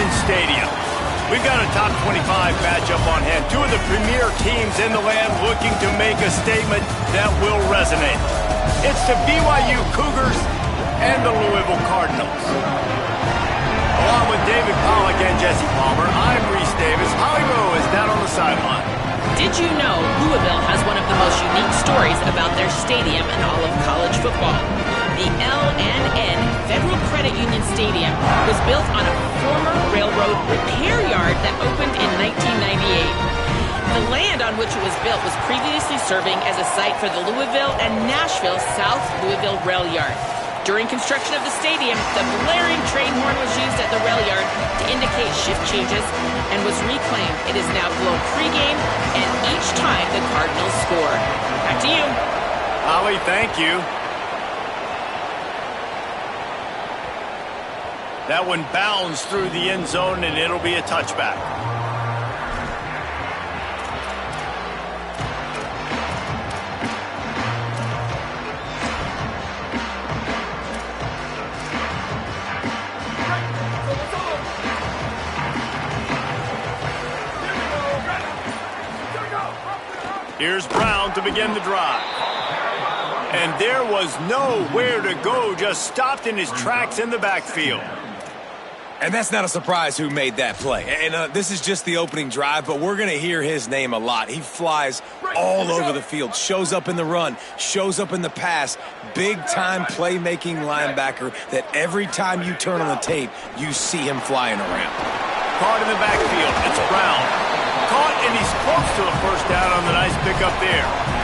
Union Stadium. We've got a top 25 matchup on hand. Two of the premier teams in the land looking to make a statement that will resonate. It's the BYU Cougars and the Louisville Cardinals. Along with David Pollack and Jesse Palmer, I'm Reese Davis. Holly Rowe is down on the sideline. Did you know Louisville has one of the most unique stories about their stadium in all of college football? The L&N Federal Credit Union Stadium was built on a former railroad repair yard that opened in 1998. The land on which it was built was previously serving as a site for the Louisville and Nashville South Louisville Rail Yard. During construction of the stadium, the blaring train horn was used at the rail yard to indicate shift changes and was reclaimed. It is now blown pregame and each time the Cardinals score. Back to you. Holly, thank you. That one bounds through the end zone, and it'll be a touchback. Here's Brown to begin the drive. And there was nowhere to go, just stopped in his tracks in the backfield. And that's not a surprise who made that play. And this is just the opening drive, but we're going to hear his name a lot. He flies all over the field, shows up in the run, shows up in the pass. Big-time playmaking linebacker that every time you turn on the tape, you see him flying around. Caught in the backfield. It's Brown. Caught, and he's close to a first down on the nice pickup there.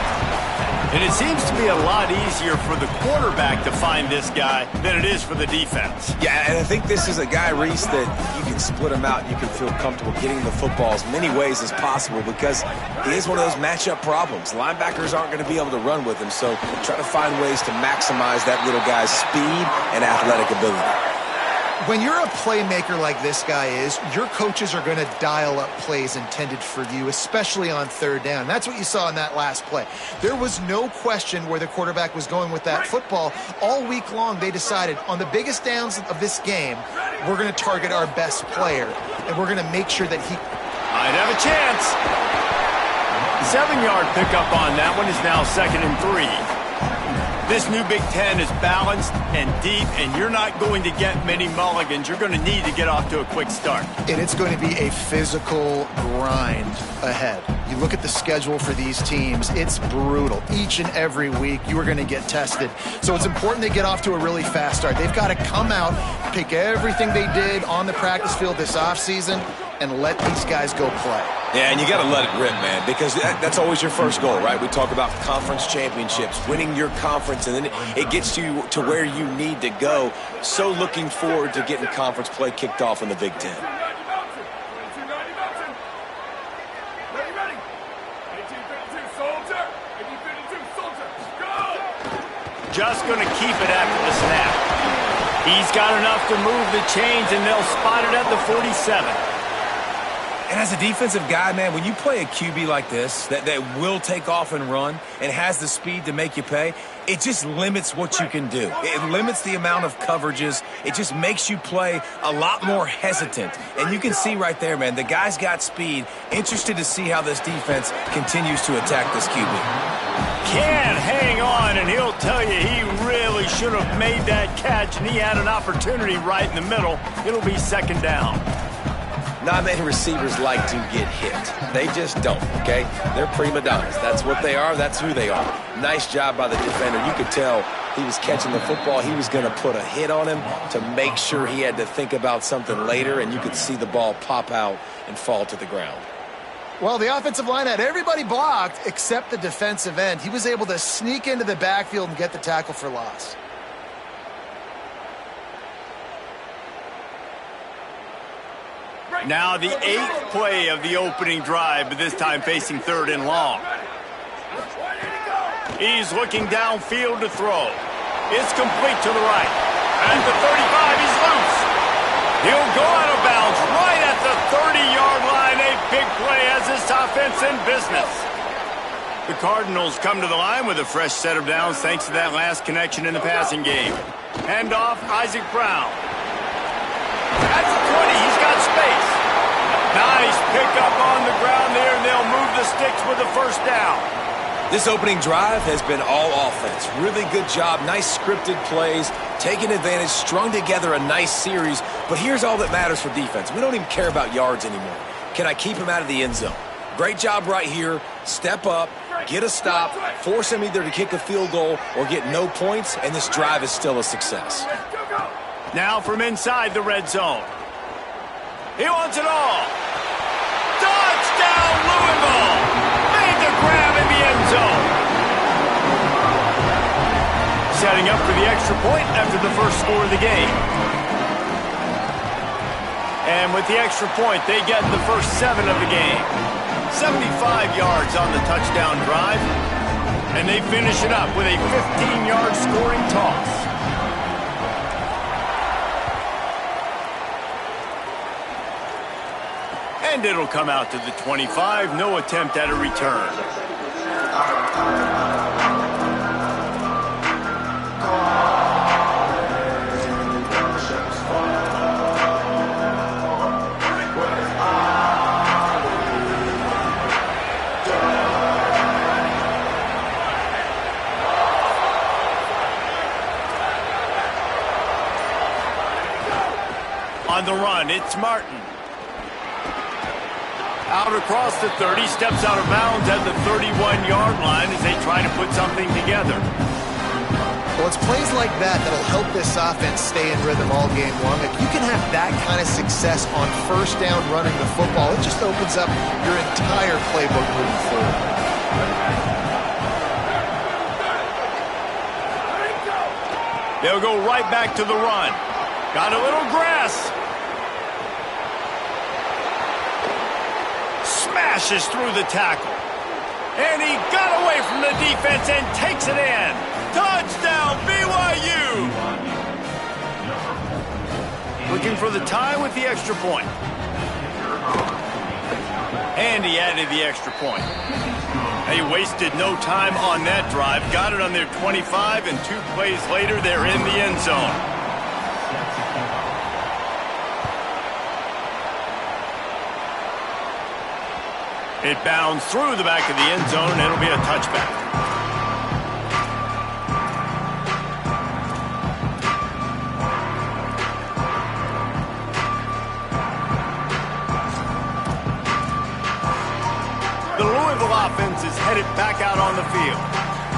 And it seems to be a lot easier for the quarterback to find this guy than it is for the defense. Yeah, and I think this is a guy, Reese, that you can split him out. You can feel comfortable getting the football as many ways as possible because he is one of those matchup problems. Linebackers aren't going to be able to run with him, so try to find ways to maximize that little guy's speed and athletic ability. When you're a playmaker like this guy is, your coaches are going to dial up plays intended for you, especially on third down. That's what you saw in that last play. There was no question where the quarterback was going with that football. All week long, they decided on the biggest downs of this game, we're going to target our best player, and we're going to make sure that he might have a chance. 7-yard pickup on that one is now 2nd and 3. This new Big Ten is balanced and deep, and you're not going to get many mulligans. You're going to need to get off to a quick start. And it's going to be a physical grind ahead. You look at the schedule for these teams, it's brutal. Each and every week, you are going to get tested. So it's important they get off to a really fast start. They've got to come out, pick everything they did on the practice field this offseason, and let these guys go play. Yeah, and you got to let it rip, man, because that's always your first goal, right? We talk about conference championships, winning your conference, and then it gets you to where you need to go. So looking forward to getting conference play kicked off in the Big Ten. Just going to keep it after the snap. He's got enough to move the chains, and they'll spot it at the 47. And as a defensive guy, man, when you play a QB like this that will take off and run and has the speed to make you pay, it just limits what you can do. It limits the amount of coverages. It just makes you play a lot more hesitant. And you can see right there, man, the guy's got speed. Interested to see how this defense continues to attack this QB. Can't hang on, and he'll tell you he really should have made that catch, and he had an opportunity right in the middle. It'll be 2nd down. Not many receivers like to get hit. They just don't, okay? They're prima donnas. That's what they are. That's who they are. Nice job by the defender. You could tell he was catching the football. He was going to put a hit on him to make sure he had to think about something later, and you could see the ball pop out and fall to the ground. Well, the offensive line had everybody blocked except the defensive end. He was able to sneak into the backfield and get the tackle for loss. Now the 8th play of the opening drive, but this time facing 3rd and long. He's looking downfield to throw. It's complete to the right. At the 35, he's loose. He'll go out of bounds right at the 30-yard line. A big play as this offense in business. The Cardinals come to the line with a fresh set of downs thanks to that last connection in the passing game. Hand off, Isaac Brown. At the 20, he's got space. Nice pickup on the ground there, and they'll move the sticks with a first down. This opening drive has been all offense. Really good job, nice scripted plays, taking advantage, strung together a nice series. But here's all that matters for defense. We don't even care about yards anymore. Can I keep him out of the end zone? Great job right here. Step up, get a stop, force him either to kick a field goal or get no points, and this drive is still a success. Now from inside the red zone. He wants it all. Touchdown, Louisville! Made the grab in the end zone. Setting up for the extra point after the first score of the game. And with the extra point, they get the first 7 of the game. 75 yards on the touchdown drive. And they finish it up with a 15-yard scoring toss. And it'll come out to the 25. No attempt at a return. On the run, it's Martin. Out across the 30, steps out of bounds at the 31-yard line as they try to put something together. Well, it's plays like that that'll help this offense stay in rhythm all game long. If you can have that kind of success on first down running the football, it just opens up your entire playbook moving forward. They'll go right back to the run. Got a little grass. Smashes through the tackle. And he got away from the defense and takes it in. Touchdown, BYU! Looking for the tie with the extra point. And he added the extra point. They wasted no time on that drive. Got it on their 25, and 2 plays later, they're in the end zone. It bounds through the back of the end zone, and it'll be a touchback. The Louisville offense is headed back out on the field.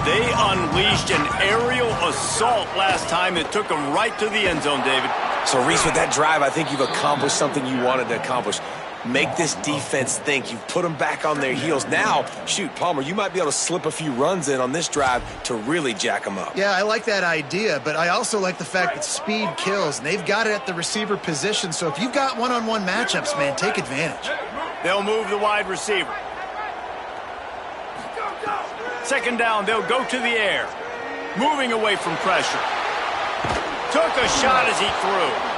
They unleashed an aerial assault last time that took them right to the end zone, David. So, Reese, with that drive, I think you've accomplished something you wanted to accomplish. Make this defense think. You've put them back on their heels. Now, shoot, Palmer, you might be able to slip a few runs in on this drive to really jack them up. Yeah, I like that idea, but I also like the fact that speed kills, and they've got it at the receiver position. So if you've got one-on-one matchups, man, take advantage. They'll move the wide receiver. Second down, they'll go to the air. Moving away from pressure. Took a shot as he threw.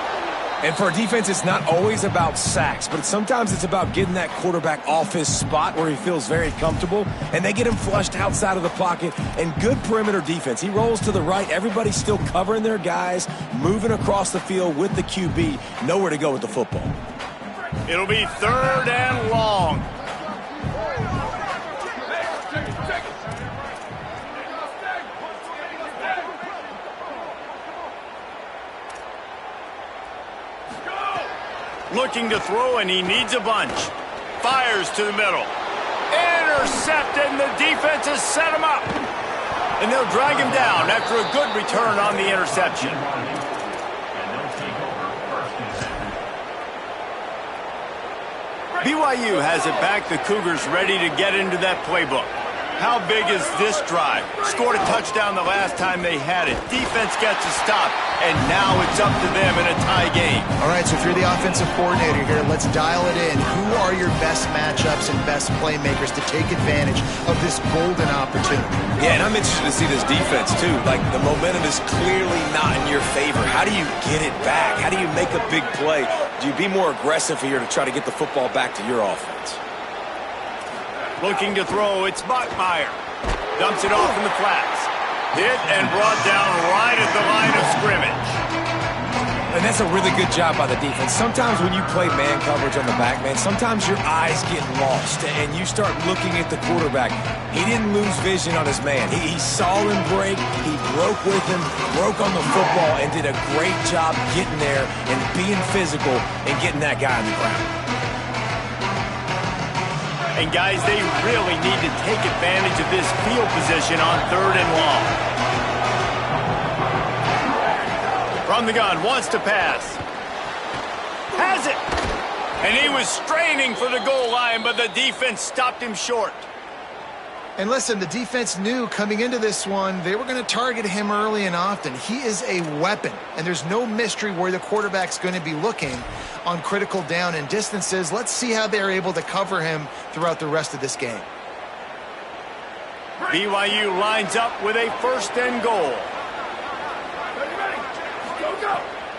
And for a defense, it's not always about sacks, but sometimes it's about getting that quarterback off his spot where he feels very comfortable, and they get him flushed outside of the pocket, and good perimeter defense. He rolls to the right. Everybody's still covering their guys, moving across the field with the QB. Nowhere to go with the football. It'll be 3rd and long. Looking to throw, and he needs a bunch. Fires to the middle. Intercepted, and the defense has set him up. And they'll drag him down after a good return on the interception. BYU has it back. The Cougars ready to get into that playbook. How big is this drive? Scored a touchdown the last time they had it. Defense gets a stop, and now it's up to them in a tie game. All right, so if you're the offensive coordinator here, let's dial it in. Who are your best matchups and best playmakers to take advantage of this golden opportunity? Yeah, and I'm interested to see this defense, too. Like, the momentum is clearly not in your favor. How do you get it back? How do you make a big play? Do you be more aggressive here to try to get the football back to your offense? Looking to throw, it's Bachmeier. Dumps it off in the flats. Hit and brought down right at the line of scrimmage. And that's a really good job by the defense. Sometimes when you play man coverage on the back, man, sometimes your eyes get lost and you start looking at the quarterback. He didn't lose vision on his man. He saw him break. He broke with him, broke on the football, and did a great job getting there and being physical and getting that guy on the ground. And guys, they really need to take advantage of this field position on 3rd and long. From the gun, wants to pass. Has it. And he was straining for the goal line, but the defense stopped him short. And listen, the defense knew coming into this one, they were going to target him early and often. He is a weapon, and there's no mystery where the quarterback's going to be looking on critical down and distances. Let's see how they're able to cover him throughout the rest of this game. BYU lines up with a 1st and goal.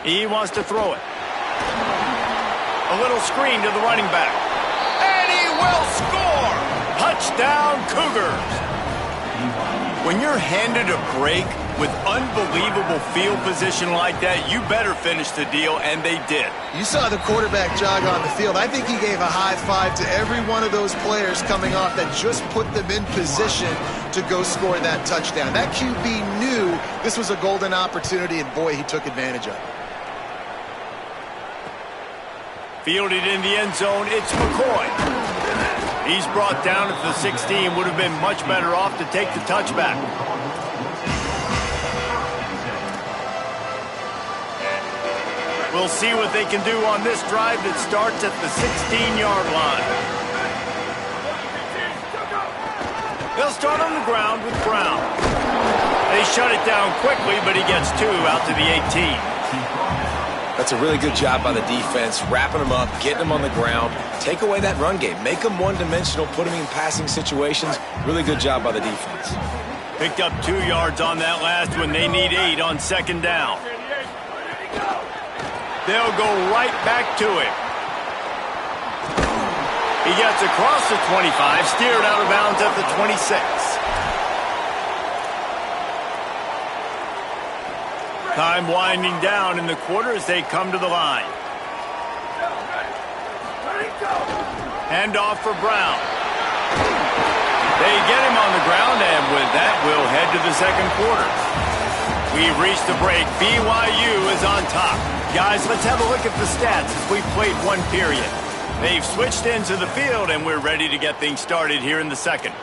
He wants to throw it. A little screen to the running back. And he will score! Touchdown, Cougars! When you're handed a break with unbelievable field position like that, you better finish the deal, and they did. You saw the quarterback jog on the field. I think he gave a high five to every one of those players coming off that just put them in position to go score that touchdown. That QB knew this was a golden opportunity, and boy, he took advantage of it. Fielded in the end zone, it's McCoy. He's brought down at the 16. Would have been much better off to take the touchback. We'll see what they can do on this drive that starts at the 16-yard line. They'll start on the ground with Brown. They shut it down quickly, but he gets 2 out to the 18. That's a really good job by the defense, wrapping them up, getting them on the ground. Take away that run game. Make them one-dimensional, put them in passing situations. Really good job by the defense. Picked up 2 yards on that last one. They need 8 on 2nd down. They'll go right back to it. He gets across the 25, steered out of bounds at the 26. Time winding down in the quarter as they come to the line. Handoff for Brown. They get him on the ground, and with that, we'll head to the 2nd quarter. We've reached the break. BYU is on top. Guys, let's have a look at the stats as we've played 1 period. They've switched into the field, and we're ready to get things started here in the 2nd.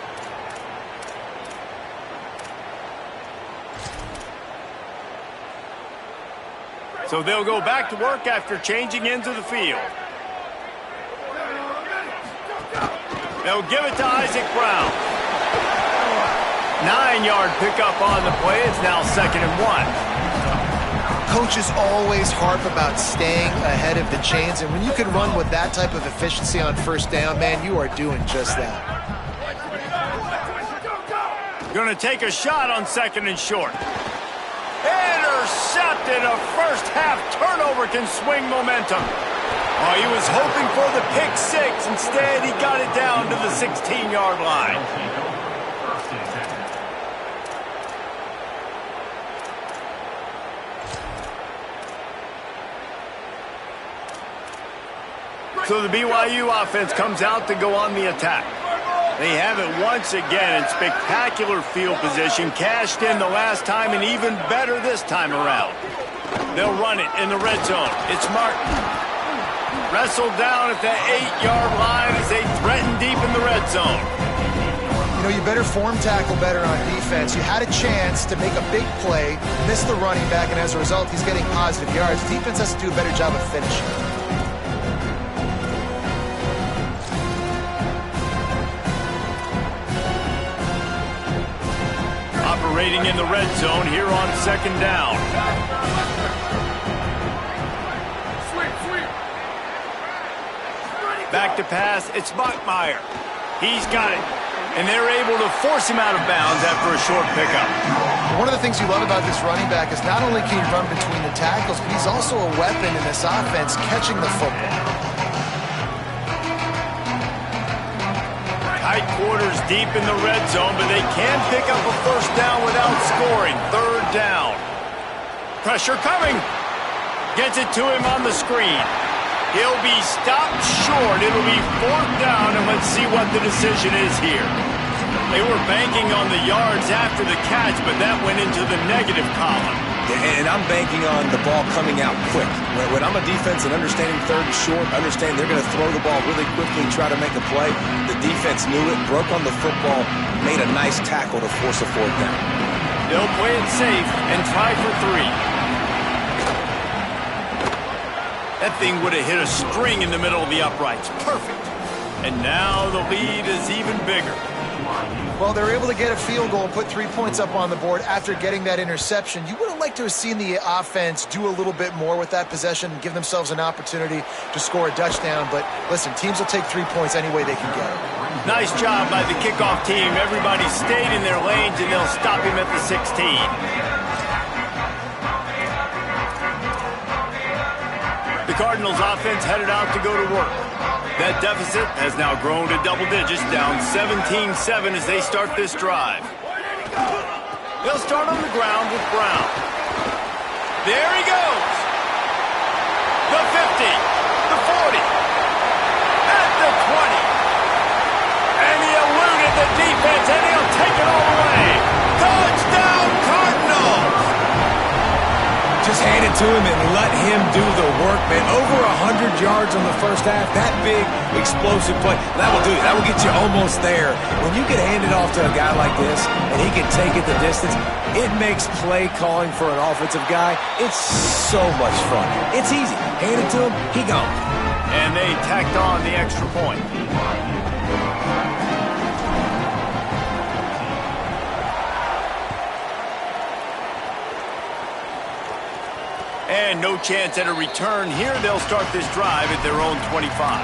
So they'll go back to work after changing into the field. They'll give it to Isaac Brown. 9-yard pickup on the play. It's now 2nd and 1. Coaches always harp about staying ahead of the chains, and when you can run with that type of efficiency on 1st down, man, you are doing just that. Going to take a shot on 2nd and short. Intercepted. A first-half turnover can swing momentum. Oh, he was hoping for the pick 6. Instead, he got it down to the 16-yard line. So the BYU offense comes out to go on the attack. They have it once again in spectacular field position, cashed in the last time and even better this time around. They'll run it in the red zone. It's Martin. Wrestled down at the 8-yard line as they threaten deep in the red zone. You know, you better form tackle better on defense. You had a chance to make a big play, miss the running back, and as a result, he's getting positive yards. Defense has to do a better job of finishing. Operating in the red zone here on 2nd down. Back to pass, it's Bachmeier. He's got it. And they're able to force him out of bounds after a short pickup. One of the things you love about this running back is not only can he run between the tackles, but he's also a weapon in this offense catching the football. Tight quarters deep in the red zone, but they can pick up a first down without scoring. 3rd down. Pressure coming. Gets it to him on the screen. He'll be stopped short. It'll be 4th down, and let's see what the decision is here. They were banking on the yards after the catch, but that went into the negative column. And I'm banking on the ball coming out quick. When I'm a defense and understanding 3rd and short, understand they're going to throw the ball really quickly, try to make a play. The defense knew it, broke on the football, made a nice tackle to force a 4th down. They'll play it safe and try for 3. That thing would have hit a string in the middle of the uprights. Perfect. And now the lead is even bigger. Well, they're able to get a field goal and put 3 points up on the board after getting that interception. You would have liked to have seen the offense do a little bit more with that possession and give themselves an opportunity to score a touchdown. But listen, teams will take 3 points any way they can get it. Nice job by the kickoff team. Everybody stayed in their lanes, and they'll stop him at the 16. The Cardinals offense headed out to go to work. That deficit has now grown to double digits, down 17-7 as they start this drive. They'll start on the ground with Brown. There he goes. The 50, the 40, at the 20. And he eluded the defense, and he'll take it all the way. Touchdown, Cardinals! Just hand it to him and let him do the work, man. Over 100 yards on the first half. That big, explosive play. That will do it. That will get you almost there. When you get handed off to a guy like this and he can take it the distance, it makes play calling for an offensive guy. It's so much fun. It's easy. Hand it to him, he gone. And they tacked on the extra point. And no chance at a return here. They'll start this drive at their own 25.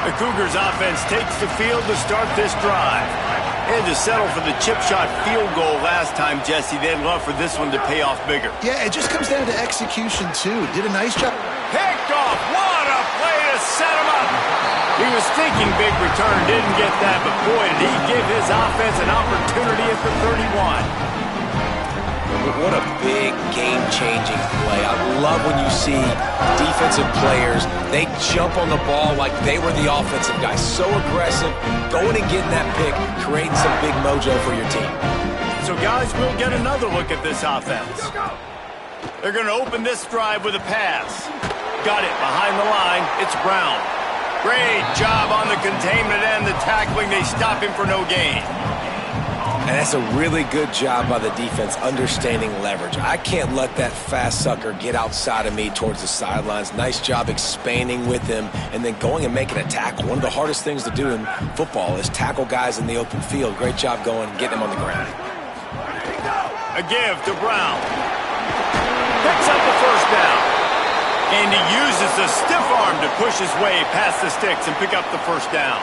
The Cougars offense takes the field to start this drive. They had to settle for the chip shot field goal last time, Jesse. They'd love for this one to pay off bigger. Yeah, it just comes down to execution, too. Did a nice job. Picked off. What a play to set him up. He was thinking big return, didn't get that, but boy, did he give his offense an opportunity at the 31. What a big game-changing play. I love when you see defensive players, they jump on the ball like they were the offensive guy. So aggressive, going and getting that pick, creating some big mojo for your team. So, guys, we'll get another look at this offense. They're going to open this drive with a pass. Got it behind the line. It's Brown. Great job on the containment and the tackling. They stop him for no gain. And that's a really good job by the defense understanding leverage. I can't let that fast sucker get outside of me towards the sidelines. Nice job expanding with him and then going and making a tackle. One of the hardest things to do in football is tackle guys in the open field. Great job going and getting them on the ground. A give to Brown. Picks up the first down. And he uses the stiff arm to push his way past the sticks and pick up the first down.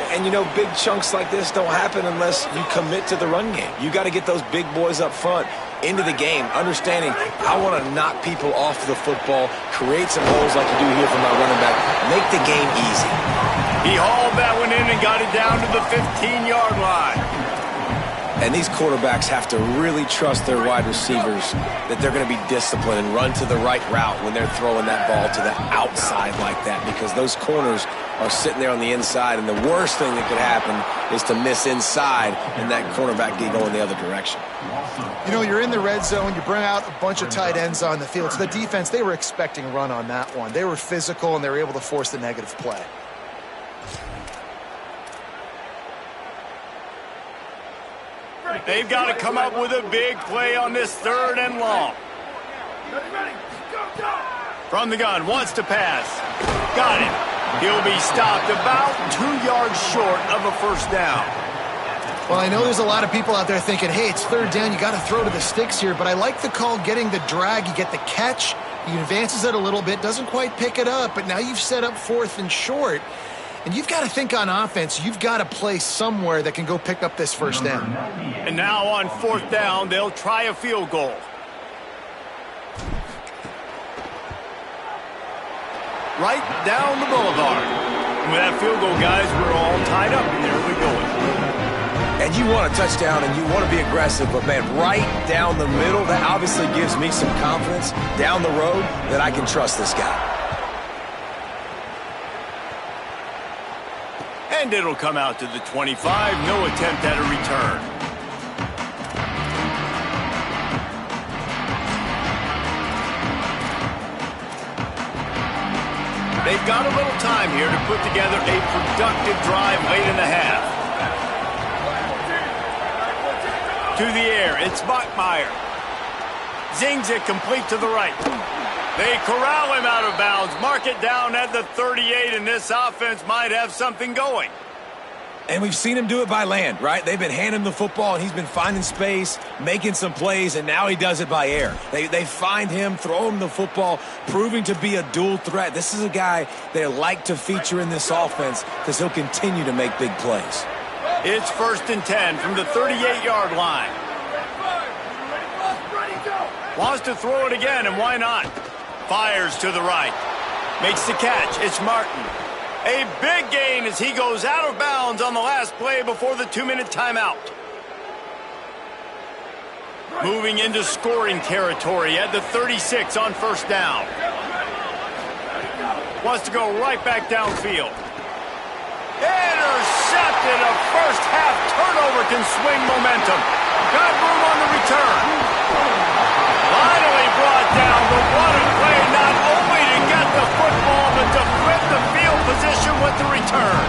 And, you know, big chunks like this don't happen unless you commit to the run game. You got to get those big boys up front into the game, understanding I want to knock people off the football, create some holes like you do here for my running back, make the game easy. He hauled that one in and got it down to the 15-yard line. And these quarterbacks have to really trust their wide receivers that they're going to be disciplined and run to the right route when they're throwing that ball to the outside like that, because those corners are sitting there on the inside, and the worst thing that could happen is to miss inside and that cornerback get going the other direction. You know, you're in the red zone, you bring out a bunch of tight ends on the field. So the defense, they were expecting a run on that one. They were physical, and they were able to force the negative play. They've got to come up with a big play on this 3rd and long. From the gun, wants to pass. Got it. He'll be stopped about 2 yards short of a first down. Well, I know there's a lot of people out there thinking, hey, it's 3rd down, you got to throw to the sticks here, but I like the call getting the drag. You get the catch, he advances it a little bit, doesn't quite pick it up, but now you've set up 4th and short. And you've got to think on offense, you've got to play somewhere that can go pick up this first down. And now on 4th down, they'll try a field goal. right down the boulevard. And with that field goal, guys, we're all tied up, and there we go. And you want a touchdown and you want to be aggressive, but, man, right down the middle, that obviously gives me some confidence down the road that I can trust this guy. And it'll come out to the 25. No attempt at a return. They've got a little time here to put together a productive drive late in the half. To the air, it's Bachmeier. Zings it complete to the right. They corral him out of bounds. Mark it down at the 38, and this offense might have something going. And we've seen him do it by land, right? They've been handing him the football, and he's been finding space, making some plays, and now he does it by air. They find him, throw him the football, proving to be a dual threat. This is a guy they like to feature in this offense because he'll continue to make big plays. It's 1st and 10 from the 38-yard line. Wants to throw it again, and why not? Fires to the right. Makes the catch. It's Martin. A big gain as he goes out of bounds on the last play before the 2-minute timeout. Moving into scoring territory at the 36 on 1st down. Wants to go right back downfield. Intercepted. A first-half turnover can swing momentum. Got room on the return. Finally brought down, but what a play, not only to get the football, but to flip the field position with the return.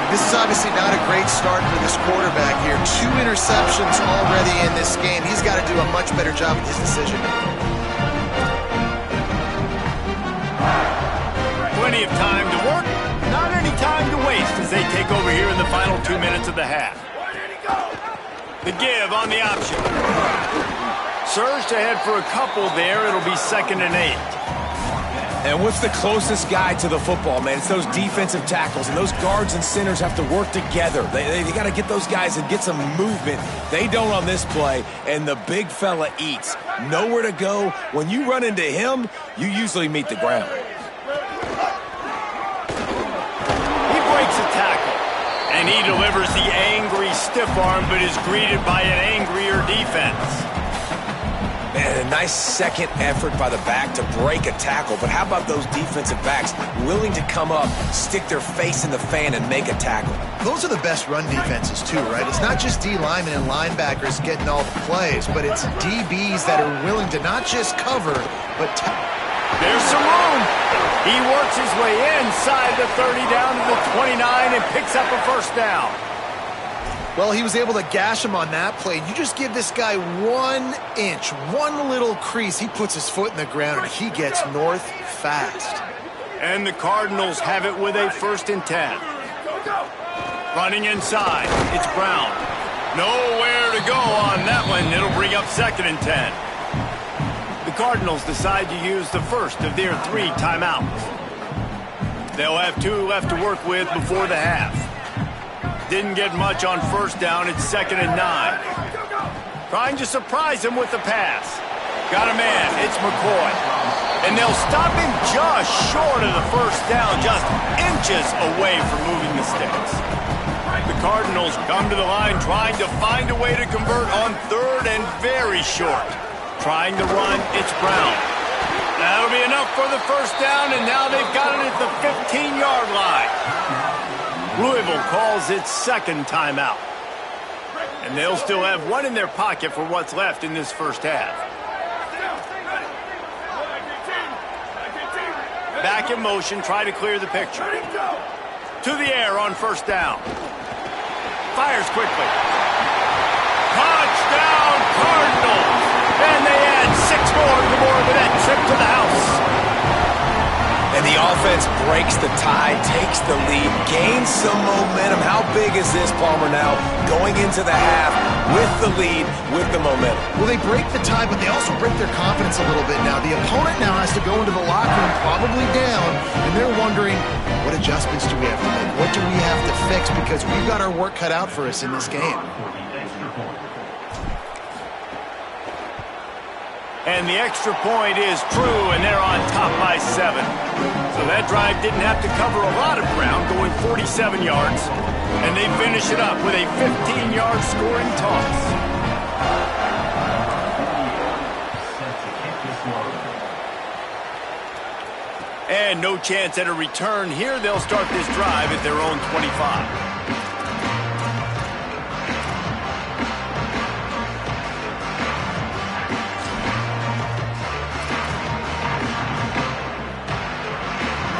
This is obviously not a great start for this quarterback here. 2 interceptions already in this game. He's got to do a much better job with his decision. Plenty of time to work, not any time to waste as they take over here in the final 2 minutes of the half. The give on the option. Surged ahead for a couple there. It'll be 2nd and 8. And what's the closest guy to the football, man? It's those defensive tackles, and those guards and centers have to work together. They got to get those guys and get some movement. They don't on this play, and the big fella eats. Nowhere to go. When you run into him, you usually meet the ground. He breaks a tackle, and he delivers the angry stiff arm, but is greeted by an angrier defense. Man, a nice second effort by the back to break a tackle. But how about those defensive backs willing to come up, stick their face in the fan, and make a tackle? Those are the best run defenses too, right? It's not just D linemen and linebackers getting all the plays, but it's DBs that are willing to not just cover, but there's some room. He works his way inside the 30 down to the 29 and picks up a 1st down. Well, he was able to gash him on that play. You just give this guy 1 inch, one little crease. He puts his foot in the ground, and he gets north fast. And the Cardinals have it with a 1st and 10. Running inside, it's Brown. Nowhere to go on that one. It'll bring up 2nd and 10. The Cardinals decide to use the first of their 3 timeouts. They'll have 2 left to work with before the half. Didn't get much on 1st down. It's 2nd and 9. Trying to surprise him with the pass. Got a man. It's McCoy. And they'll stop him just short of the 1st down, just inches away from moving the sticks. The Cardinals come to the line trying to find a way to convert on 3rd and very short. Trying to run. It's Brown. That'll be enough for the 1st down, and now they've got it at the 15-yard line. Louisville calls its 2nd timeout. And they'll still have 1 in their pocket for what's left in this 1st half. Back in motion, try to clear the picture. To the air on 1st down. Fires quickly. Touchdown, Cardinals! And they add 6 more to that trip to the house. And the offense breaks the tie, takes the lead, gains some momentum. How big is this, Palmer, now going into the half with the lead, with the momentum? Well, they break the tie, but they also break their confidence a little bit now. The opponent now has to go into the locker room probably down, and they're wondering, what adjustments do we have to make? What do we have to fix? Because we've got our work cut out for us in this game. And the extra point is true, and they're on top by 7. So that drive didn't have to cover a lot of ground, going 47 yards. And they finish it up with a 15-yard scoring toss. And no chance at a return here. They'll start this drive at their own 25.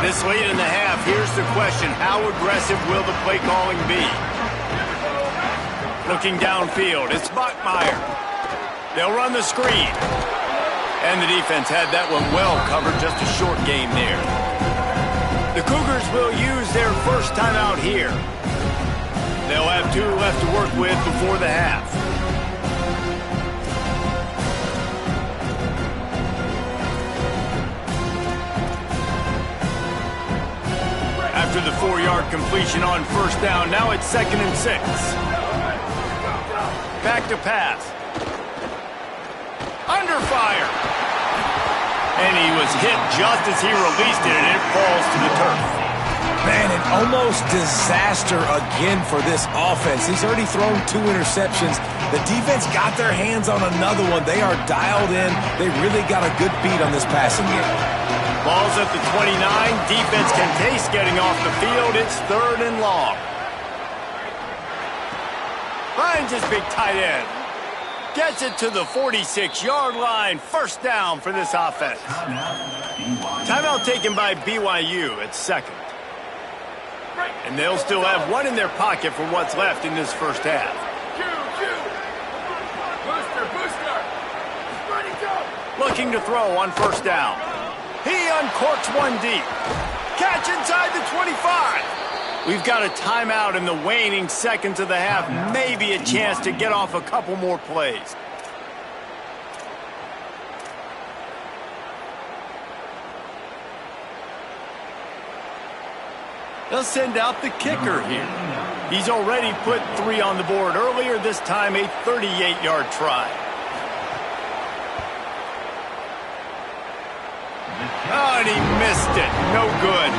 This late in the half, here's the question. How aggressive will the play calling be? Looking downfield, it's Bachmeier. They'll run the screen. And the defense had that one well covered, just a short game there. The Cougars will use their first timeout here. They'll have 2 left to work with before the half. After the 4-yard completion on first down, now it's 2nd and 6. Back to pass. Under fire. And he was hit just as he released it, and it falls to the turf. Man, an almost disaster again for this offense. He's already thrown 2 interceptions. The defense got their hands on another one. They are dialed in. They really got a good beat on this passing game. Ball's at the 29. Defense can taste getting off the field. It's 3rd and long. Finds his big tight end. Gets it to the 46-yard line. First down for this offense. Timeout taken by BYU at 2nd. And they'll still have 1 in their pocket for what's left in this first half. Looking to throw on first down. He uncorks one deep. Catch inside the 25. We've got a timeout in the waning seconds of the half. Maybe a chance to get off a couple more plays. They'll send out the kicker here. He's already put 3 on the board earlier, this time a 38-yard try. Oh, and he missed it. No good.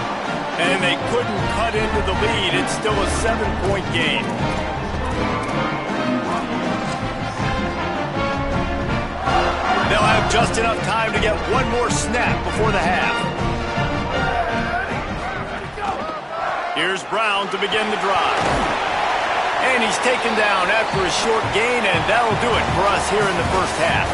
And they couldn't cut into the lead. It's still a 7-point game. They'll have just enough time to get one more snap before the half. Here's Brown to begin the drive. And he's taken down after a short gain, and that'll do it for us here in the first half.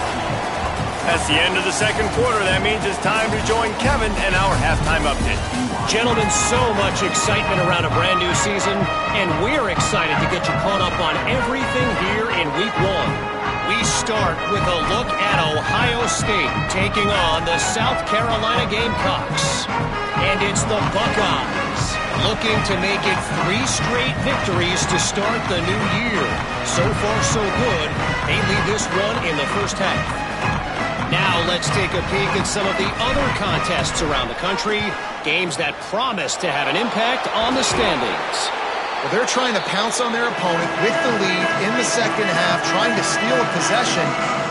That's the end of the second quarter. That means it's time to join Kevin and our halftime update. Gentlemen, so much excitement around a brand new season, and we're excited to get you caught up on everything here in Week 1. We start with a look at Ohio State taking on the South Carolina Gamecocks. And it's the Buckeyes looking to make it 3 straight victories to start the new year. So far, so good. They lead this one in the first half. Now let's take a peek at some of the other contests around the country, games that promise to have an impact on the standings. Well, they're trying to pounce on their opponent with the lead in the second half, trying to steal a possession,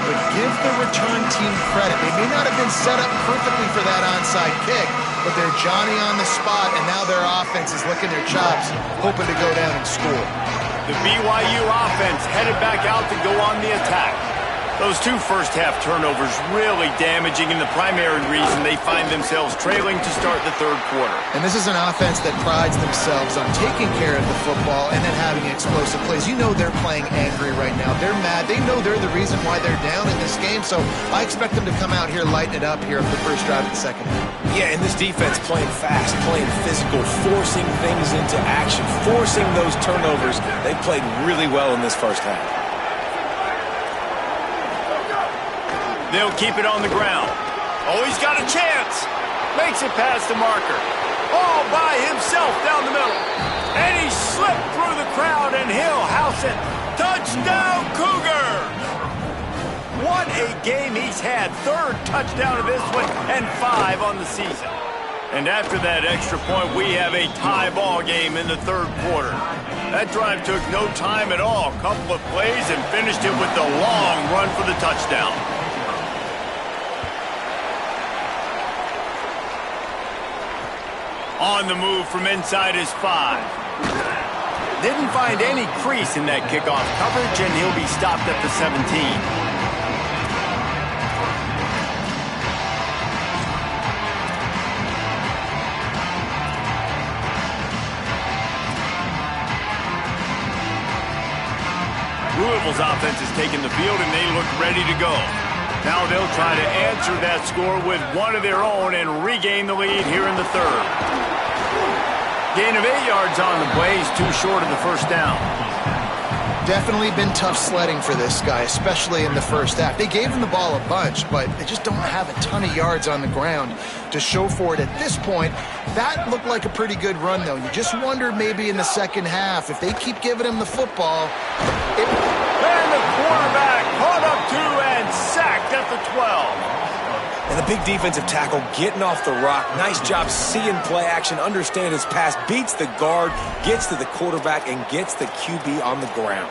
but give the return team credit. They may not have been set up perfectly for that onside kick, but they're Johnny on the spot, and now their offense is licking their chops, hoping to go down and score. The BYU offense headed back out to go on the attack. Those 2 first-half turnovers really damaging, and the primary reason they find themselves trailing to start the third quarter. And this is an offense that prides themselves on taking care of the football and then having explosive plays. You know they're playing angry right now. They're mad. They know they're the reason why they're down in this game, so I expect them to come out here, lighten it up here for the first drive of the second half. Yeah, and this defense playing fast, playing physical, forcing things into action, forcing those turnovers. They played really well in this first half. They'll keep it on the ground. Oh, he's got a chance. Makes it past the marker. All by himself down the middle. And he slipped through the crowd, and he'll house it. Touchdown, Cougars! What a game he's had. 3rd touchdown of this one, and 5 on the season. And after that extra point, we have a tie ball game in the third quarter. That drive took no time at all. Couple of plays and finished it with the long run for the touchdown. On the move from inside his 5. Didn't find any crease in that kickoff coverage, and he'll be stopped at the 17. Louisville's offense has taken the field, and they look ready to go. Now they'll try to answer that score with one of their own and regain the lead here in the third. Gain of 8 yards on the play. He's too short of the first down. Definitely been tough sledding for this guy, especially in the first half. They gave him the ball a bunch, but they just don't have a ton of yards on the ground to show for it at this point. That looked like a pretty good run, though. You just wonder maybe in the second half, if they keep giving him the football. And the quarterback caught up to and sacked at the 12. And the big defensive tackle getting off the rock. Nice job seeing play action, understand his pass, beats the guard, gets to the quarterback, and gets the QB on the ground.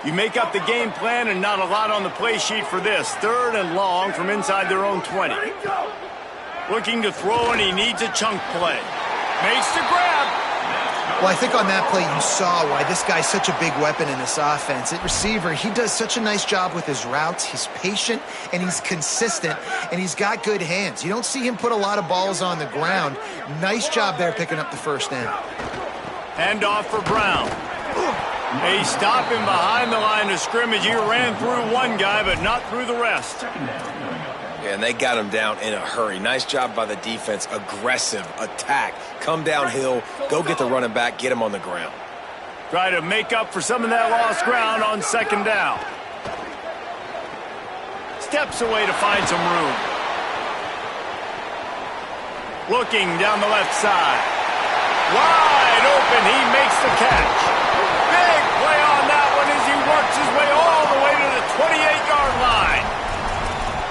You make up the game plan and not a lot on the play sheet for this. 3rd and long from inside their own 20. Looking to throw, and he needs a chunk play. Makes the grab. Well, I think on that play you saw why this guy's such a big weapon in this offense. At receiver, he does such a nice job with his routes. He's patient, and he's consistent, and he's got good hands. You don't see him put a lot of balls on the ground. Nice job there picking up the first down. Hand off for Brown. They stop him behind the line of scrimmage. He ran through one guy, but not through the rest. Yeah, and they got him down in a hurry. Nice job by the defense. Aggressive attack. Come downhill, go get the running back, get him on the ground. Try to make up for some of that lost ground on 2nd down. Steps away to find some room. Looking down the left side. Wide open, he makes the catch. Big play on that one as he works his way all the way to the 28-yard line.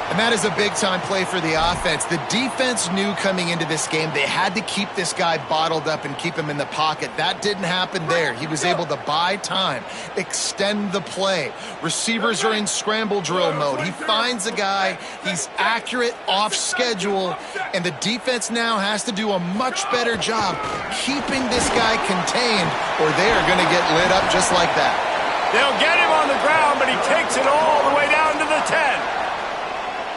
And that is a big-time play for the offense. The defense knew coming into this game they had to keep this guy bottled up and keep him in the pocket. That didn't happen there. He was able to buy time, extend the play. Receivers are in scramble drill mode. He finds a guy, he's accurate, off schedule, and the defense now has to do a much better job keeping this guy contained, or they are going to get lit up just like that. They'll get him on the ground, but he takes it all the way down to the 10.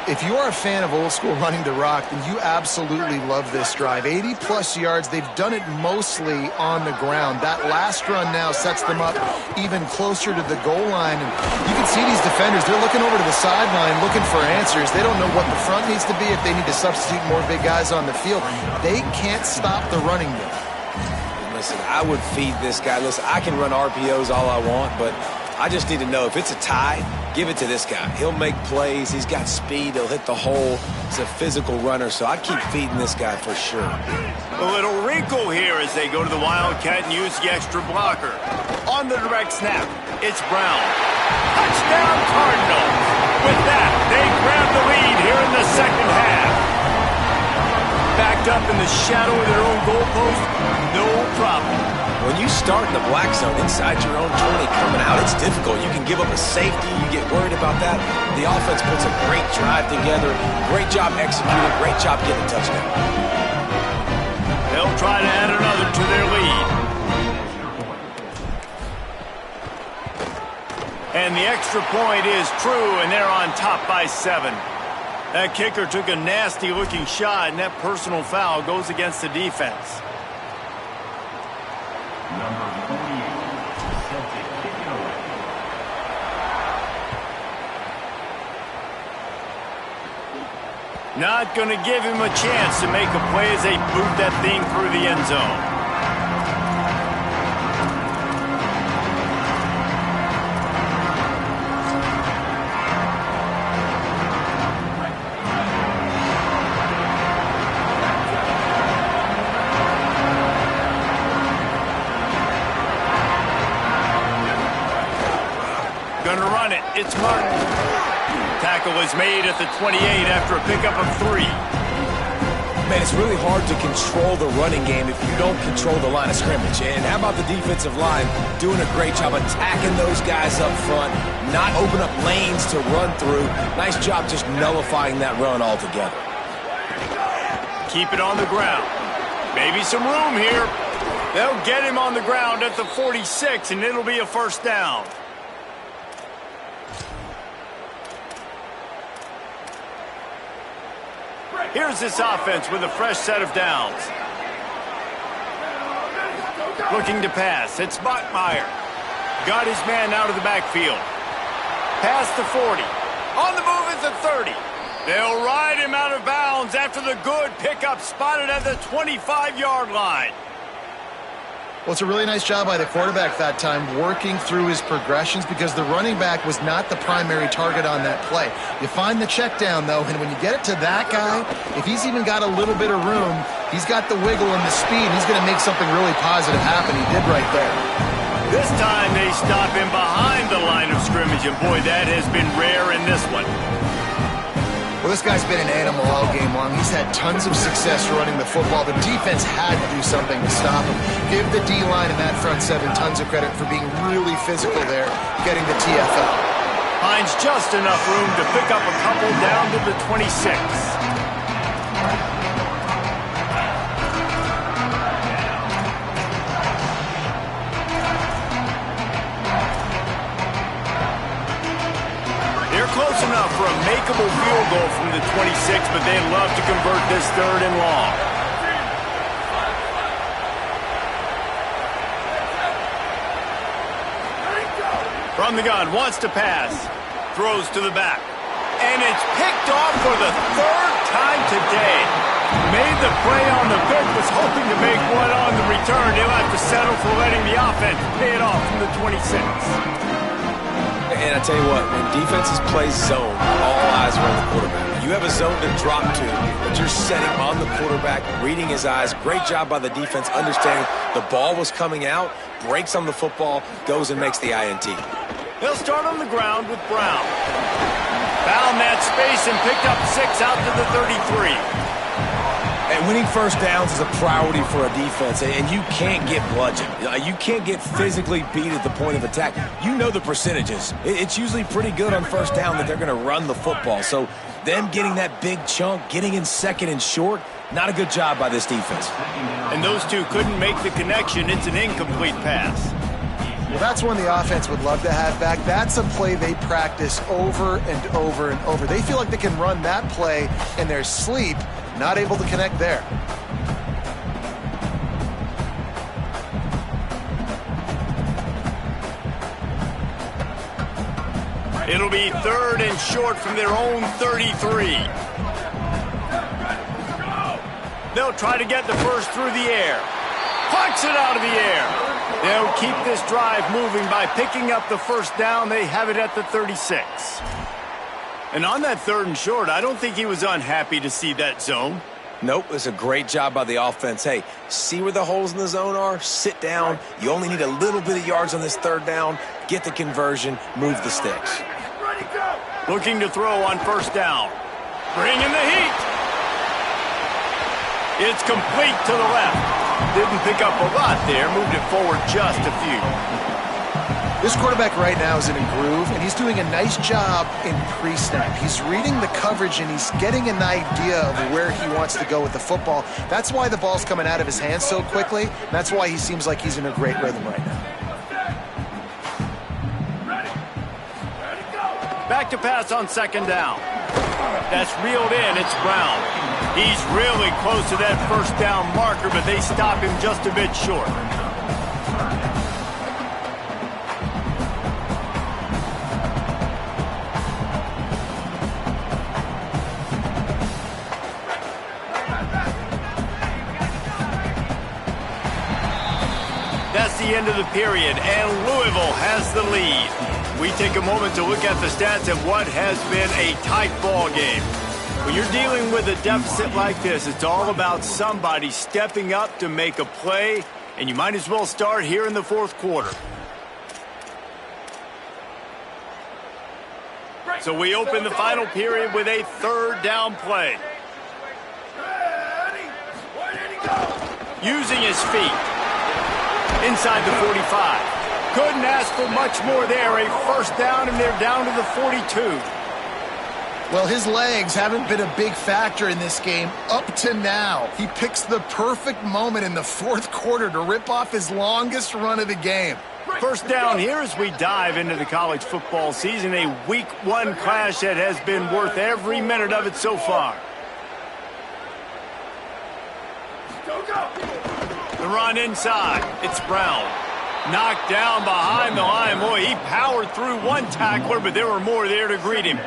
If you are a fan of old school running the rock, then you absolutely love this drive. 80-plus yards. They've done it mostly on the ground. That last run now sets them up even closer to the goal line. And you can see these defenders, they're looking over to the sideline looking for answers. They don't know what the front needs to be, if they need to substitute more big guys on the field. They can't stop the running game. Listen, I would feed this guy. Listen, I can run RPOs all I want, but I just need to know if it's a tie, give it to this guy. He'll make plays. He's got speed. He'll hit the hole. He's a physical runner, so I'd keep feeding this guy for sure. A little wrinkle here as they go to the Wildcat and use the extra blocker. On the direct snap, it's Brown. Touchdown Cardinals. With that, they grab the lead here in the second half. Backed up in the shadow of their own goalpost, no problem. When you start in the black zone inside your own 20 coming out, it's difficult. You can give up a safety. You get worried about that. The offense puts a great drive together. Great job executing. Great job getting a touchdown. They'll try to add another to their lead. And the extra point is true, and they're on top by 7. That kicker took a nasty-looking shot, and that personal foul goes against the defense. Not going to give him a chance to make a play as they boot that thing through the end zone. Going to run it. It's Martin. Tackle is made at the 28 after a pickup of 3. Man, it's really hard to control the running game if you don't control the line of scrimmage. And how about the defensive line doing a great job attacking those guys up front, not open up lanes to run through. Nice job just nullifying that run altogether. Keep it on the ground. Maybe some room here. They'll get him on the ground at the 46, and it'll be a first down. Here's this offense with a fresh set of downs. Looking to pass. It's Bachmeier. Got his man out of the backfield. Past the 40. On the move at the 30. They'll ride him out of bounds after the good pickup spotted at the 25-yard line. Well, it's a really nice job by the quarterback that time working through his progressions because the running back was not the primary target on that play. You find the check down, though, and when you get it to that guy, if he's even got a little bit of room, he's got the wiggle and the speed, he's going to make something really positive happen. He did right there. This time they stop him behind the line of scrimmage, and boy, that has been rare in this one. Well, this guy's been an animal all game long. He's had tons of success running the football. The defense had to do something to stop him. Give the D-line and that front seven tons of credit for being really physical there, getting the TFL. Finds just enough room to pick up a couple down to the 26. Close enough for a makeable field goal from the 26, but they'd love to convert this third and long. From the gun, wants to pass. Throws to the back. And it's picked off for the third time today. Made the play on the pick, was hoping to make one on the return. They'll have to settle for letting the offense pay it off from the 26. And I tell you what, when defenses play zone, all eyes are on the quarterback. You have a zone to drop to, but you're setting on the quarterback, reading his eyes. Great job by the defense, understanding the ball was coming out, breaks on the football, goes and makes the INT. They'll start on the ground with Brown. Found that space and picked up 6 out to the 33. And winning first downs is a priority for a defense, and you can't get bludgeoned. You can't get physically beat at the point of attack. You know the percentages. It's usually pretty good on first down that they're going to run the football. So them getting that big chunk, getting in second and short, not a good job by this defense. And those two couldn't make the connection. It's an incomplete pass. Well, that's one the offense would love to have back. That's a play they practice over and over and over. They feel like they can run that play in their sleep. Not able to connect there. It'll be third and short from their own 33. They'll try to get the first through the air. Punts it out of the air. They'll keep this drive moving by picking up the first down. They have it at the 36. And on that third and short, I don't think he was unhappy to see that zone. Nope, it's a great job by the offense. Hey, see where the holes in the zone are? Sit down. You only need a little bit of yards on this third down. Get the conversion. Move the sticks. Looking to throw on first down. Bring in the heat. It's complete to the left. Didn't pick up a lot there. Moved it forward just a few. This quarterback right now is in a groove, and he's doing a nice job in pre-snap. He's reading the coverage, and he's getting an idea of where he wants to go with the football. That's why the ball's coming out of his hands so quickly. That's why he seems like he's in a great rhythm right now. Back to pass on second down. That's reeled in. It's Brown. He's really close to that first down marker, but they stop him just a bit short. That's the end of the period, and Louisville has the lead. We take a moment to look at the stats of what has been a tight ball game. When you're dealing with a deficit like this, it's all about somebody stepping up to make a play, and you might as well start here in the fourth quarter. So we open the final period with a third down play. Using his feet. Inside the 45. Couldn't ask for much more there. A first down, and they're down to the 42. Well, his legs haven't been a big factor in this game up to now. He picks the perfect moment in the fourth quarter to rip off his longest run of the game. First down here as we dive into the college football season. A week 1 clash that has been worth every minute of it so far. The run inside. It's Brown. Knocked down behind the line. Boy, he powered through one tackler, but there were more there to greet him.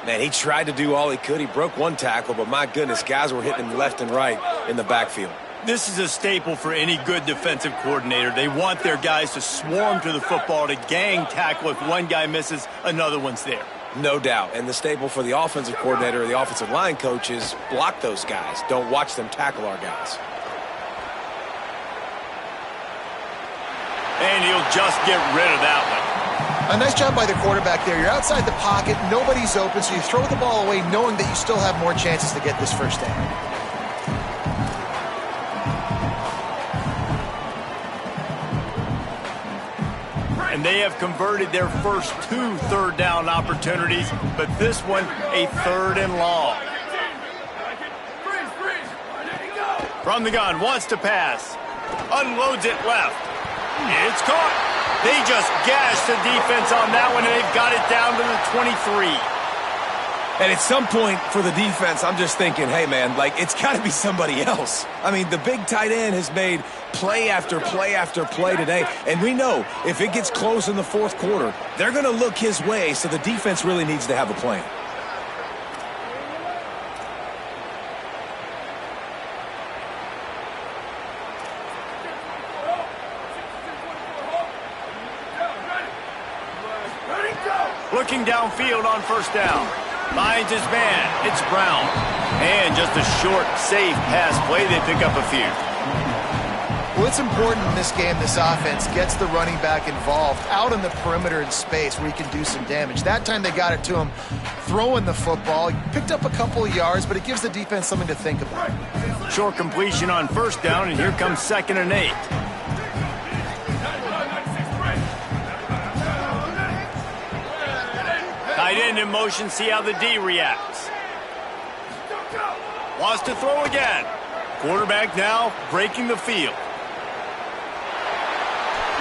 Man, he tried to do all he could. He broke one tackle, but my goodness, guys were hitting him left and right in the backfield. This is a staple for any good defensive coordinator. They want their guys to swarm to the football, to gang tackle. If one guy misses, another one's there. No doubt. And the staple for the offensive coordinator or the offensive line coach is block those guys. Don't watch them tackle our guys. And he'll just get rid of that one. A nice job by the quarterback there. You're outside the pocket, nobody's open, so you throw the ball away knowing that you still have more chances to get this first down. And they have converted their first 2 third down opportunities, but this one a 3rd and long. From the gun, wants to pass. Unloads it left. It's caught. They just gashed the defense on that one, and they've got it down to the 23. And at some point for the defense, I'm just thinking, hey, man, like, it's got to be somebody else. I mean, the big tight end has made play after play after play today. And we know if it gets close in the fourth quarter, they're going to look his way, so the defense really needs to have a plan. Looking downfield on first down. Finds his man. It's Brown. And just a short, safe pass play. They pick up a few. Well, it's important in this game this offense gets the running back involved out on the perimeter in space where he can do some damage. That time they got it to him throwing the football. He picked up a couple of yards, but it gives the defense something to think about. Short completion on first down, and here comes 2nd and 8. Tight end in motion, see how the D reacts. Wants to throw again. Quarterback now breaking the field.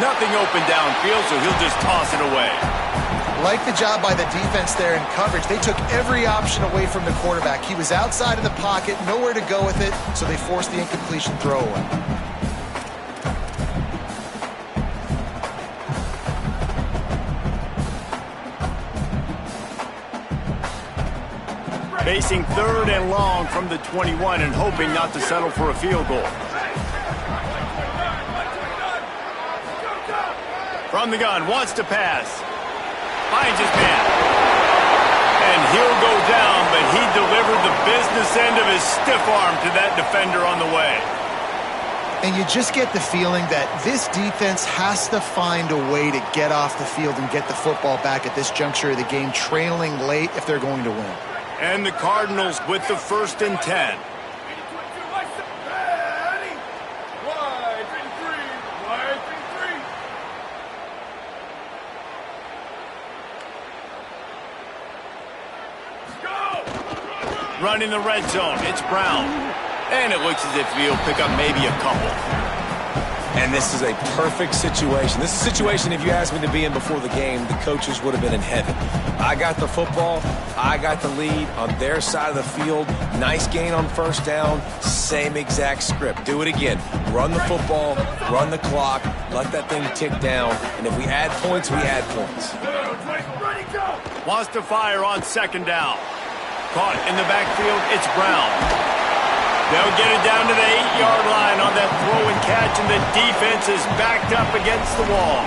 Nothing open downfield, so he'll just toss it away. Like the job by the defense there in coverage. They took every option away from the quarterback. He was outside of the pocket, nowhere to go with it, so they forced the incompletion throw away. Facing 3rd and long from the 21 and hoping not to settle for a field goal. From the gun, wants to pass. Finds his man. And he'll go down, but he delivered the business end of his stiff arm to that defender on the way. And you just get the feeling that this defense has to find a way to get off the field and get the football back at this juncture of the game, trailing late if they're going to win. And the Cardinals with the 1st and 10. Running the red zone, it's Brown. And it looks as if he'll pick up maybe a couple. And this is a perfect situation. This is a situation, if you asked me to be in before the game, the coaches would have been in heaven. I got the football. I got the lead on their side of the field. Nice gain on first down. Same exact script. Do it again. Run the football, run the clock, let that thing tick down. And if we add points, we add points. Wants to fire on 2nd down. Caught in the backfield, it's Brown. They'll get it down to the 8-yard line on that throw and catch, and the defense is backed up against the wall.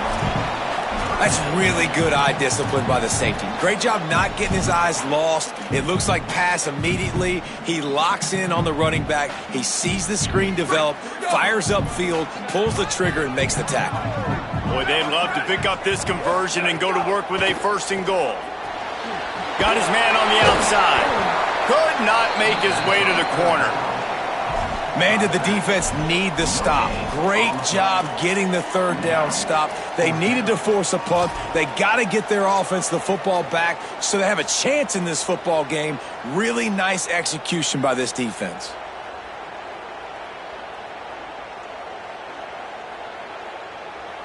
That's really good eye discipline by the safety. Great job not getting his eyes lost. It looks like pass immediately. He locks in on the running back. He sees the screen develop, fires upfield, pulls the trigger, and makes the tackle. Boy, they'd love to pick up this conversion and go to work with a 1st and goal. Got his man on the outside. Could not make his way to the corner. Man, did the defense need the stop. Great job getting the third down stop. They needed to force a punt. They got to get their offense the football back so they have a chance in this football game. Really nice execution by this defense.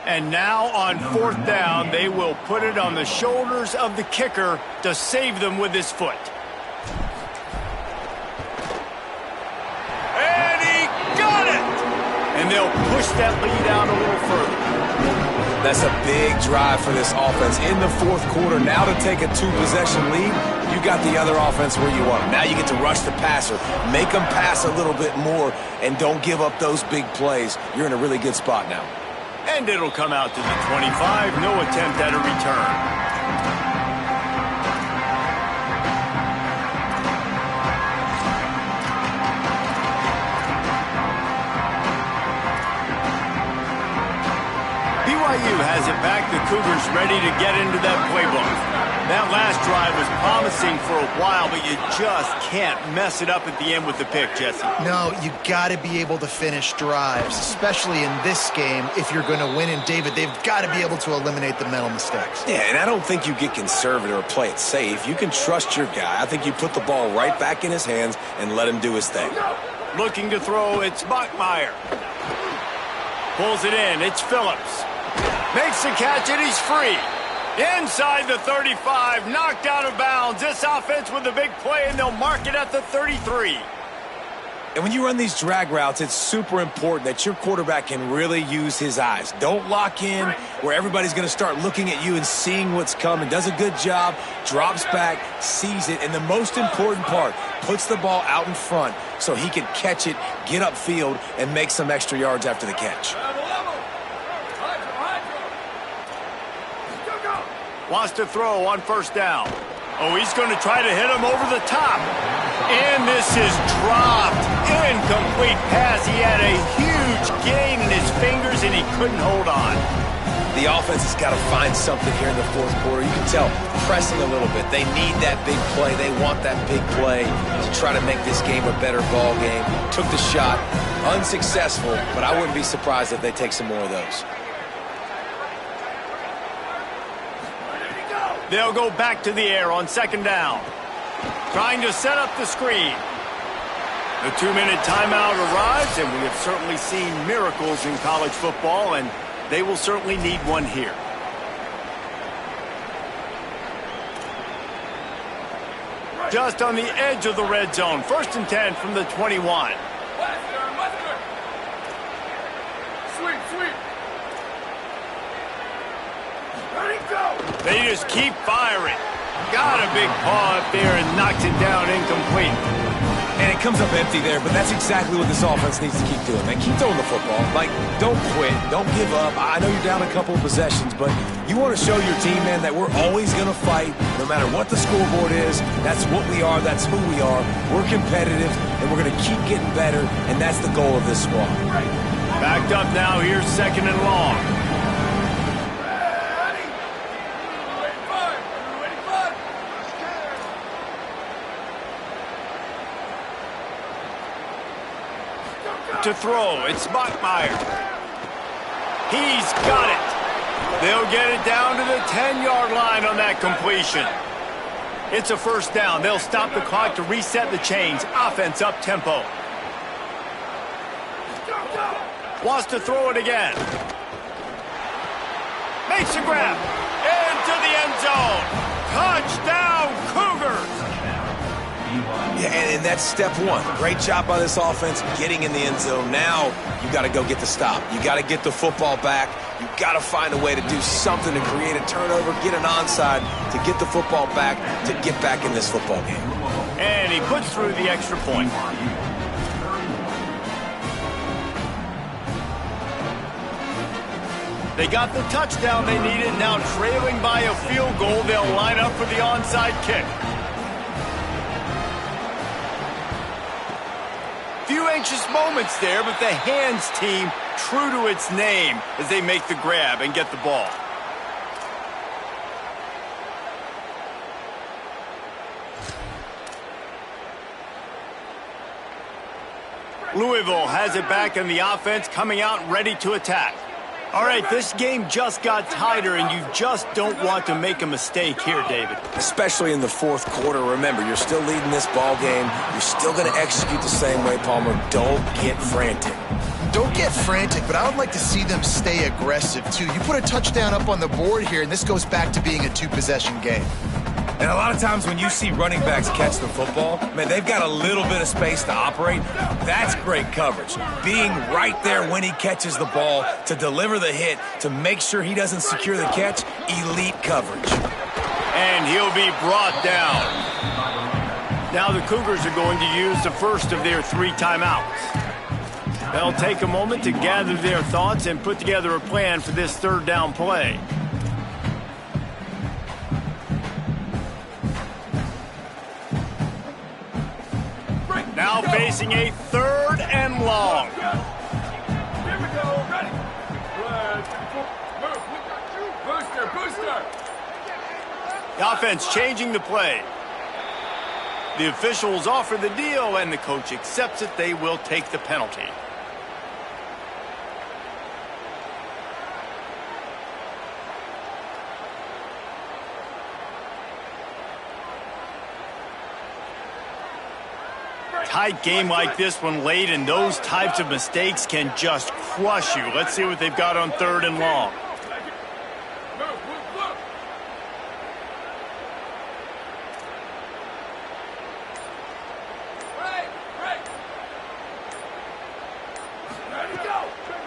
And now on fourth down, they will put it on the shoulders of the kicker to save them with his foot. And he got it! And they'll push that lead out a little further. That's a big drive for this offense in the fourth quarter. Now to take a two-possession lead, you got the other offense where you want them. Now you get to rush the passer, make them pass a little bit more, and don't give up those big plays. You're in a really good spot now. And it'll come out to the 25. No attempt at a return. BYU has it back. The Cougars ready to get into that playbook. That last drive was promising for a while, but you just can't mess it up at the end with the pick, Jesse. No, you got to be able to finish drives, especially in this game. If you're going to win, and David, they've got to be able to eliminate the mental mistakes. Yeah, and I don't think you get conservative or play it safe. You can trust your guy. I think you put the ball right back in his hands and let him do his thing. Looking to throw, it's Bachmeier. Pulls it in, it's Phillips. Makes the catch and he's free. Inside the 35, knocked out of bounds. This offense with a big play, and they'll mark it at the 33. And when you run these drag routes, it's super important that your quarterback can really use his eyes. Don't lock in where everybody's going to start looking at you and seeing what's coming. Does a good job, drops back, sees it, and the most important part, puts the ball out in front so he can catch it, get upfield, and make some extra yards after the catch. Wants to throw on first down. Oh, he's going to try to hit him over the top. And this is dropped. Incomplete pass. He had a huge gain in his fingers, and he couldn't hold on. The offense has got to find something here in the fourth quarter. You can tell, pressing a little bit. They need that big play. They want that big play to try to make this game a better ball game. Took the shot. Unsuccessful, but I wouldn't be surprised if they take some more of those. They'll go back to the air on second down. Trying to set up the screen. The 2-minute timeout arrives, and we have certainly seen miracles in college football, and they will certainly need one here. Just on the edge of the red zone. 1st and 10 from the 21. They just keep firing. Got a big paw up there and knocks it down incomplete. And it comes up empty there, but that's exactly what this offense needs to keep doing, man. Keep throwing the football. Like, don't quit. Don't give up. I know you're down a couple of possessions, but you want to show your team, man, that we're always going to fight no matter what the scoreboard is. That's what we are. That's who we are. We're competitive, and we're going to keep getting better, and that's the goal of this squad. Backed up now. Here's 2nd and long. To throw, it's Bachmeier. He's got it. They'll get it down to the 10-yard line on that completion. It's a 1st down. They'll stop the clock to reset the chains. Offense up tempo. Wants to throw it again. Makes a grab. Into the end zone. Touchdown, Cougars. Yeah, and that's step one. Great job by this offense getting in the end zone. Now you got to go get the stop. You got to get the football back. You got to find a way to do something to create a turnover, get an onside, to get the football back, to get back in this football game. And he puts through the extra point. They got the touchdown they needed. Now trailing by a field goal, they'll line up for the onside kick. Few anxious moments there, but the hands team true to its name as they make the grab and get the ball. Louisville has it back in the offense, coming out ready to attack. All right, this game just got tighter, and you just don't want to make a mistake here, David. Especially in the fourth quarter. Remember, you're still leading this ball game. You're still going to execute the same way, Palmer. Don't get frantic. Don't get frantic, but I would like to see them stay aggressive, too. You put a touchdown up on the board here, and this goes back to being a two-possession game. And a lot of times when you see running backs catch the football, man, they've got a little bit of space to operate. That's great coverage. Being right there when he catches the ball to deliver the hit, to make sure he doesn't secure the catch, elite coverage. And he'll be brought down. Now the Cougars are going to use the first of their 3 timeouts. They'll take a moment to gather their thoughts and put together a plan for this third down play. Now facing a 3rd and long. Here we go. Ready. Booster. The offense changing the play. The officials offer the deal, and the coach accepts it. They will take the penalty. Tight game like this one late, and those types of mistakes can just crush you. Let's see what they've got on 3rd and long.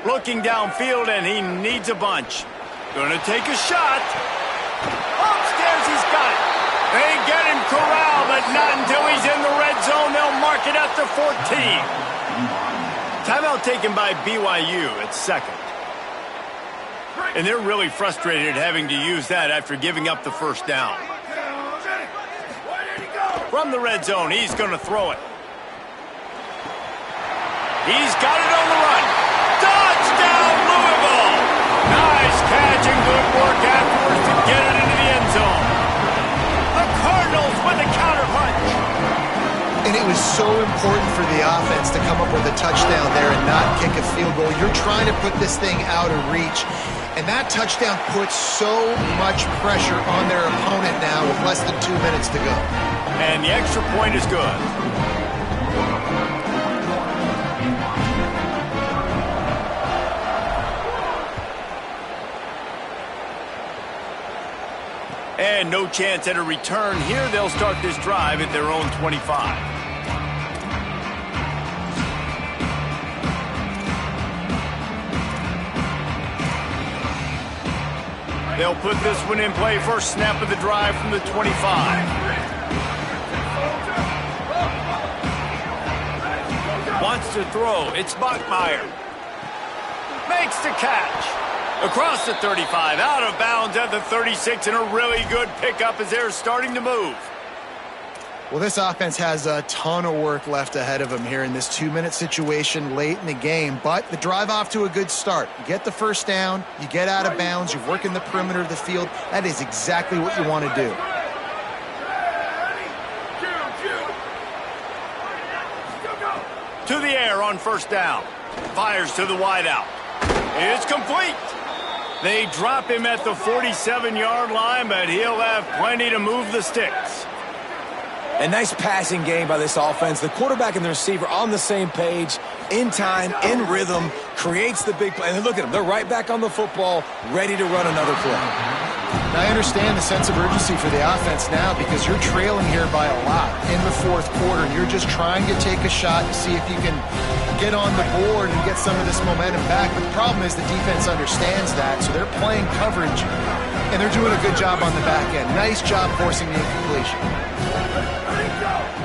Looking downfield, and he needs a bunch. Gonna take a shot. Upstairs, he's got it. They get him corralled, but not until he's in the red zone. They'll mark it at the 14. Timeout taken by BYU at 2nd. And they're really frustrated having to use that after giving up the first down. From the red zone, he's going to throw it. He's got it on the run. Touchdown, Louisville! Nice catch and good work afterwards to get it into the end zone. The Cardinals with a counter punch. And it was so important for the offense to come up with a touchdown there and not kick a field goal. You're trying to put this thing out of reach, and that touchdown puts so much pressure on their opponent now with less than 2 minutes to go. And the extra point is good. And no chance at a return here. They'll start this drive at their own 25. They'll put this one in play. First snap of the drive from the 25. Wants to throw. It's Bachmeier. Makes the catch. Across the 35, out of bounds at the 36, and a really good pickup as they're starting to move. Well, this offense has a ton of work left ahead of them here in this 2-minute situation late in the game, but the drive off to a good start. You get the first down, you get out of bounds, you're working the perimeter of the field. That is exactly what you want to do. To the air on first down. Fires to the wideout. It's complete. They drop him at the 47-yard line, but he'll have plenty to move the sticks. A nice passing game by this offense. The quarterback and the receiver on the same page, in time, in rhythm, creates the big play. And look at them. They're right back on the football, ready to run another play. Now, I understand the sense of urgency for the offense now because you're trailing here by a lot in the fourth quarter, and you're just trying to take a shot to see if you can get on the board and get some of this momentum back. But the problem is the defense understands that, so they're playing coverage, and they're doing a good job on the back end. Nice job forcing the incompletion.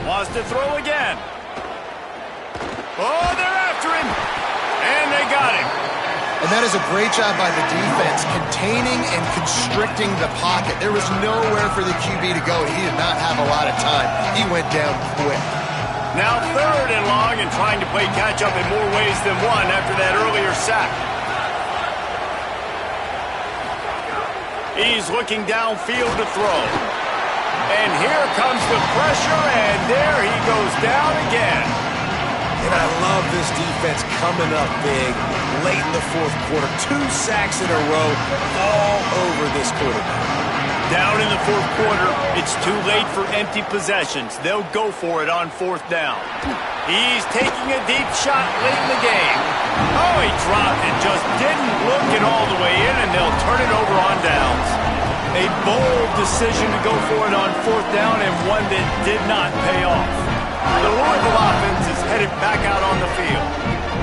Wants to throw again. Oh, they're after him. And they got him. And that is a great job by the defense, containing and constricting the pocket. There was nowhere for the QB to go. He did not have a lot of time. He went down quick. Now 3rd and long, and trying to play catch-up in more ways than one after that earlier sack. He's looking downfield to throw. And here comes the pressure, and there he goes down again. And I love this defense coming up big late in the fourth quarter. 2 sacks in a row all over this quarterback. Down in the fourth quarter, it's too late for empty possessions. They'll go for it on 4th down. He's taking a deep shot late in the game. Oh, he dropped it. Just didn't look it all the way in, and they'll turn it over on downs. A bold decision to go for it on 4th down, and one that did not pay off. The Louisville offense is headed back out on the field.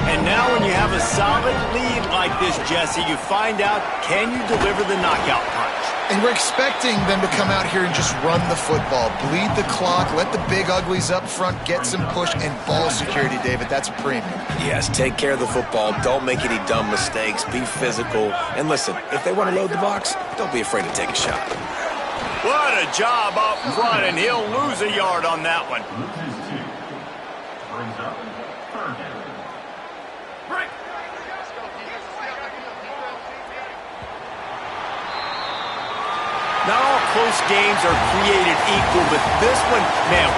And now when you have a solid lead like this, Jesse, you find out, can you deliver the knockout punch? And we're expecting them to come out here and just run the football, bleed the clock, let the big uglies up front get some push and ball security, David. That's a premium. Yes, take care of the football. Don't make any dumb mistakes. Be physical. And listen, if they want to load the box, don't be afraid to take a shot. What a job up front, and he'll lose a yard on that one. Not all close games are created equal, but this one, man,